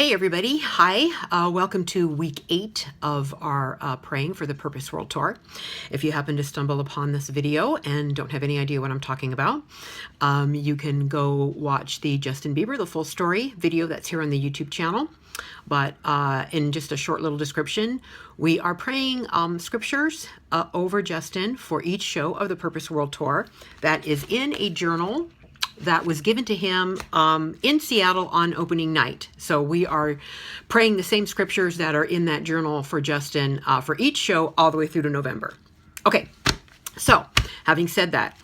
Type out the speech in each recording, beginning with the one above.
Hey everybody, hi. Welcome to week 8 of our Praying for the Purpose World Tour. If you happen to stumble upon this video and don't have any idea what I'm talking about, you can go watch the Justin Bieber, the full story video that's here on the YouTube channel. But in just a short little description, we are praying scriptures over Justin for each show of the Purpose World Tour that is in a journal that was given to him in Seattle on opening night. So we are praying the same scriptures that are in that journal for Justin for each show all the way through to November. Okay, so having said that,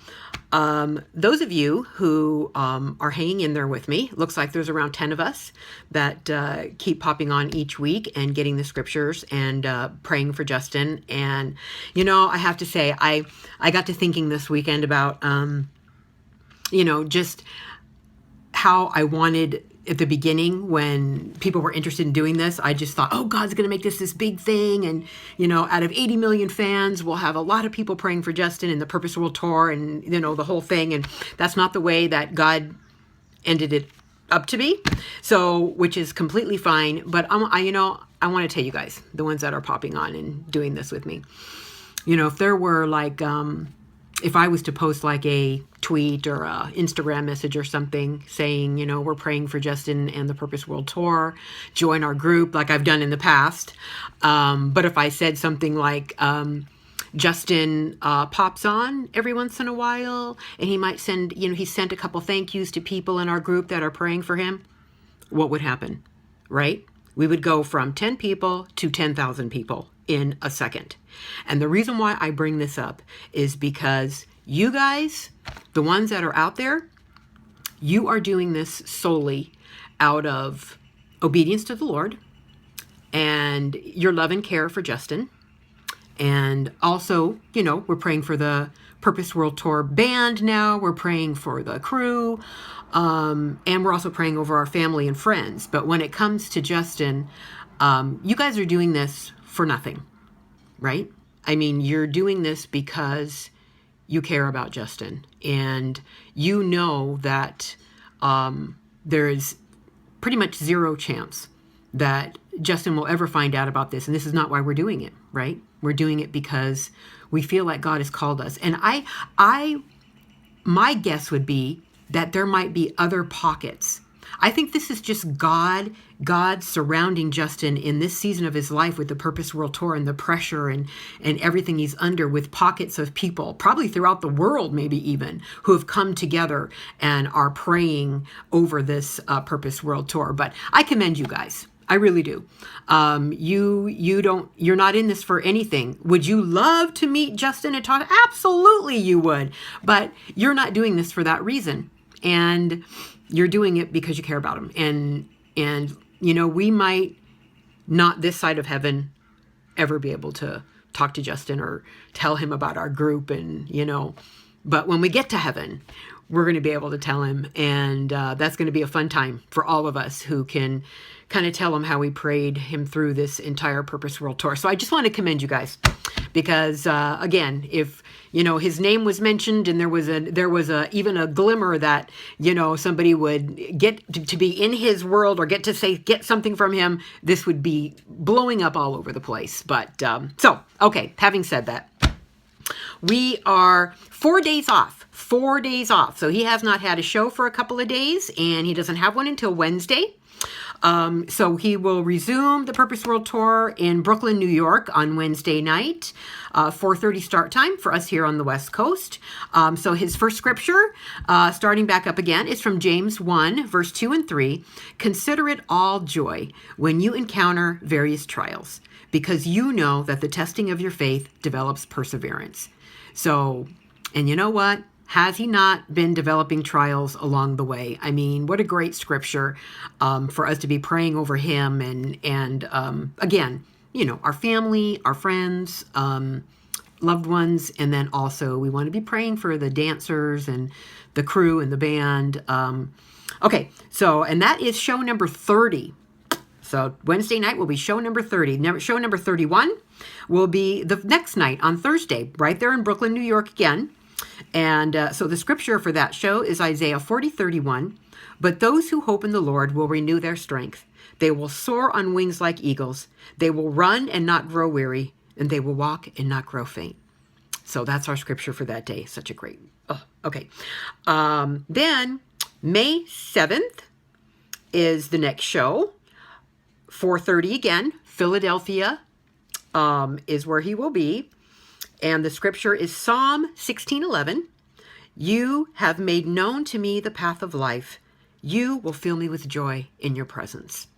those of you who are hanging in there with me, looks like there's around 10 of us that keep popping on each week and getting the scriptures and praying for Justin. And, you know, I have to say, I got to thinking this weekend about just how I wanted at the beginning when people were interested in doing this. I just thought, oh, God's going to make this big thing. And, out of 80 million fans, we'll have a lot of people praying for Justin and the Purpose World Tour and, the whole thing. And that's not the way that God ended it up to be. So, which is completely fine. But I want to tell you guys, the ones that are popping on and doing this with me, if there were like, if I was to post like a tweet or a Instagram message or something saying, we're praying for Justin and the Purpose World Tour, join our group like I've done in the past. But if I said something like, Justin pops on every once in a while and he might send, he sent a couple thank yous to people in our group that are praying for him, what would happen, right? We would go from 10 people to 10,000 people in a second. And the reason why I bring this up is because you guys, the ones that are out there, you are doing this solely out of obedience to the Lord and your love and care for Justin. And also, we're praying for the Purpose World Tour band now. We're praying for the crew. And we're also praying over our family and friends. But when it comes to Justin, you guys are doing this for nothing, right? I mean, you're doing this because you care about Justin and you know that there is pretty much zero chance that Justin will ever find out about this. And this is not why we're doing it, right? We're doing it because we feel like God has called us. And my guess would be that there might be other pockets. I think this is just God surrounding Justin in this season of his life with the Purpose World Tour and the pressure and everything he's under, with pockets of people, probably throughout the world, maybe even, who have come together and are praying over this Purpose World Tour. But I commend you guys. I really do. You're not in this for anything. Would you love to meet Justin and talk? Absolutely you would. But you're not doing this for that reason. And you're doing it because you care about him. And we might not this side of heaven ever be able to talk to Justin or tell him about our group but when we get to heaven, we're going to be able to tell him. And that's going to be a fun time for all of us who can kind of tell him how we prayed him through this entire Purpose World Tour. So I just want to commend you guys because, again, if, his name was mentioned and there was even a glimmer that, somebody would get to be in his world or get something from him, this would be blowing up all over the place. But, okay, having said that, we are 4 days off. 4 days off. So he has not had a show for a couple of days and he doesn't have one until Wednesday. So he will resume the Purpose World Tour in Brooklyn, New York on Wednesday night, 4:30 start time for us here on the West Coast. So his first scripture, starting back up again, is from James 1, verse 2 and 3. Consider it all joy when you encounter various trials, because you know that the testing of your faith develops perseverance. So, and you know what? Has he not been developing trials along the way? I mean, what a great scripture for us to be praying over him and again, our family, our friends, loved ones, and then also we want to be praying for the dancers and the crew and the band. Okay, so, and that is show number 30. So Wednesday night will be show number 30. Show number 31 will be the next night on Thursday, right there in Brooklyn, New York again. And so the scripture for that show is Isaiah 40:31. But those who hope in the Lord will renew their strength. They will soar on wings like eagles. They will run and not grow weary, and they will walk and not grow faint. So that's our scripture for that day. Such a great, okay. Then May 7th is the next show. 4:30 again, Philadelphia is where he will be. And the scripture is Psalm 16:11. You have made known to me the path of life. You will fill me with joy in your presence.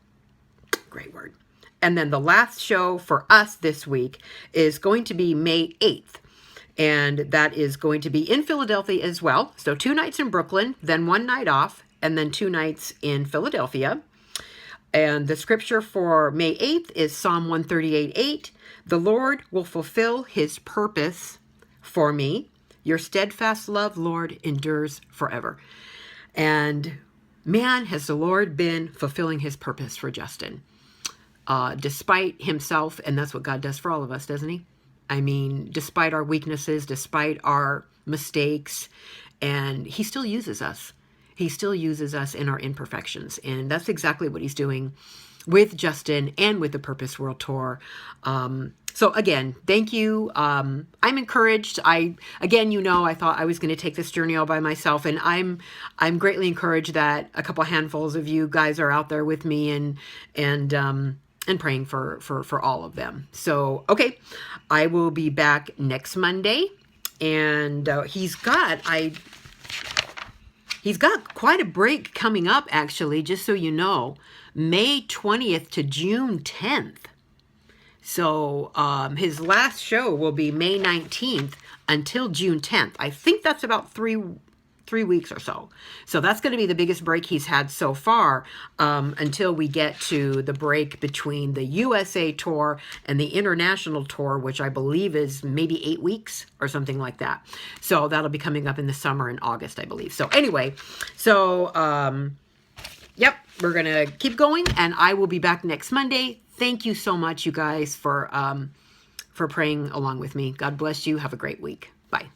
Great word. And then the last show for us this week is going to be May 8th. And that is going to be in Philadelphia as well. So 2 nights in Brooklyn, then 1 night off, and then 2 nights in Philadelphia. And the scripture for May 8th is Psalm 138:8. The Lord will fulfill his purpose for me. Your steadfast love, Lord, endures forever. And man, has the Lord been fulfilling his purpose for Justin. Despite himself, and that's what God does for all of us, doesn't he? I mean, despite our weaknesses, despite our mistakes, and he still uses us. He still uses us in our imperfections. And that's exactly what he's doing with Justin and with the Purpose World Tour. So again, thank you. I'm encouraged. I thought I was going to take this journey all by myself, and I'm greatly encouraged that a couple handfuls of you guys are out there with me and praying for all of them. So, okay, I will be back next Monday, and he's got quite a break coming up, actually, just so you know, May 20th to June 10th. So his last show will be May 19th until June 10th. I think that's about three weeks or so. So that's going to be the biggest break he's had so far until we get to the break between the USA tour and the international tour, which I believe is maybe 8 weeks or something like that. So that'll be coming up in the summer in August, I believe. So anyway, yep, we're going to keep going, and I will be back next Monday. Thank you so much, you guys, for praying along with me. God bless you. Have a great week. Bye.